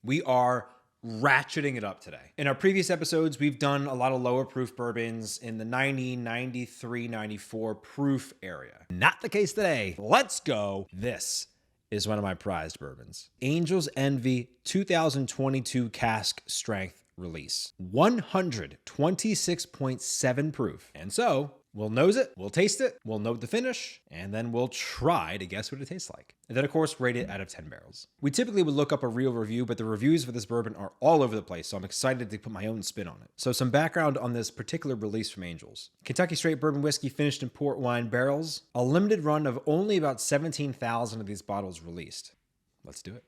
We are ratcheting it up today. In our previous episodes, we've done a lot of lower proof bourbons in the 90, 93, 94 proof area. Not the case today. Let's go. This is one of my prized bourbons. Angels Envy 2022 Cask Strength release. 126.7 proof. And so we'll nose it, we'll taste it, we'll note the finish, and then we'll try to guess what it tastes like. And then, of course, rate it out of 10 barrels. We typically would look up a real review, but the reviews for this bourbon are all over the place, so I'm excited to put my own spin on it. So some background on this particular release from Angels. Kentucky straight bourbon whiskey finished in port wine barrels. A limited run of only about 17,000 of these bottles released. Let's do it.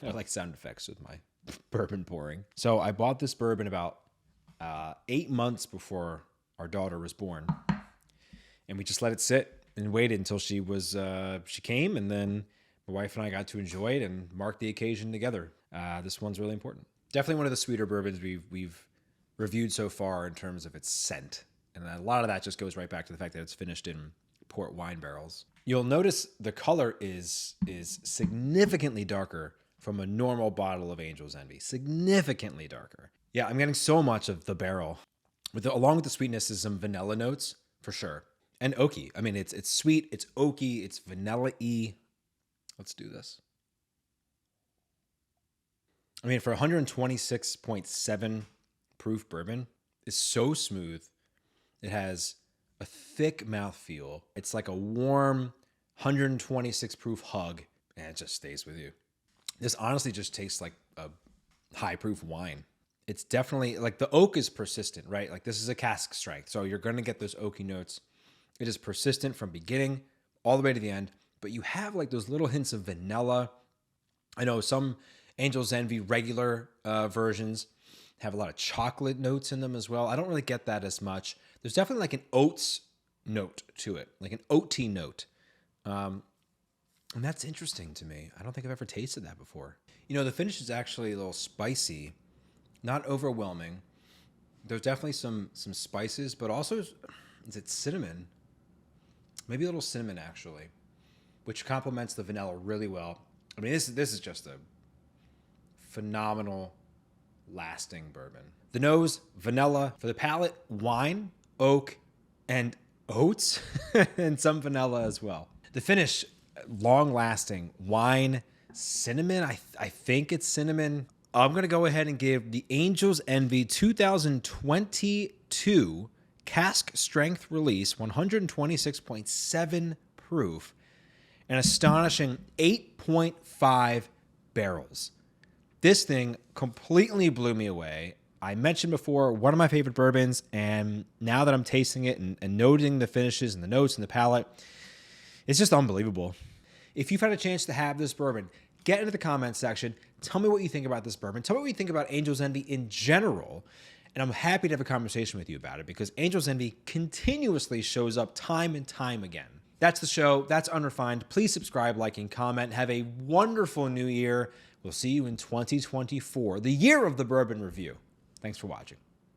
I like sound effects with my bourbon pouring. So I bought this bourbon about 8 months before our daughter was born, and we just let it sit and waited until she came, and then my wife and I got to enjoy it and mark the occasion together. This one's really important. Definitely one of the sweeter bourbons we've reviewed so far in terms of its scent, and a lot of that just goes right back to the fact that it's finished in port wine barrels. You'll notice the color is significantly darker from a normal bottle of Angels Envy. Significantly darker. Yeah, I'm getting so much of the barrel. Along with the sweetness is some vanilla notes, for sure. And oaky. I mean, it's sweet, it's oaky, it's vanilla-y. Let's do this. I mean, for 126.7 proof bourbon, it's so smooth. It has a thick mouthfeel. It's like a warm 126 proof hug, and it just stays with you. This honestly just tastes like a high proof wine. It's definitely, like, the oak is persistent, right? Like, this is a cask strength, so you're going to get those oaky notes. It is persistent from beginning all the way to the end, but you have, like, those little hints of vanilla. I know some Angels Envy regular versions have a lot of chocolate notes in them as well. I don't really get that as much. There's definitely, like, an oats note to it, like an oaty note. And that's interesting to me. I don't think I've ever tasted that before. You know, the finish is actually a little spicy. Not overwhelming. There's definitely some spices, but also, is it cinnamon? Maybe a little cinnamon, actually, which complements the vanilla really well. I mean, this is just a phenomenal lasting bourbon. The nose, vanilla. For the palate, wine, oak, and oats, and some vanilla as well. The finish, long-lasting wine, cinnamon. I think it's cinnamon. I'm going to go ahead and give the Angels Envy 2022 Cask Strength release, 126.7 proof, an astonishing 8.5 barrels. This thing completely blew me away. I mentioned before, one of my favorite bourbons, and now that I'm tasting it and noting the finishes and the notes and the palate, it's just unbelievable. If you've had a chance to have this bourbon, get into the comments section. Tell me what you think about this bourbon. Tell me what you think about Angels Envy in general. And I'm happy to have a conversation with you about it because Angels Envy continuously shows up time and time again. That's the show. That's Unrefined. Please subscribe, like, and comment. Have a wonderful new year. We'll see you in 2024, the year of the Bourbon Review. Thanks for watching.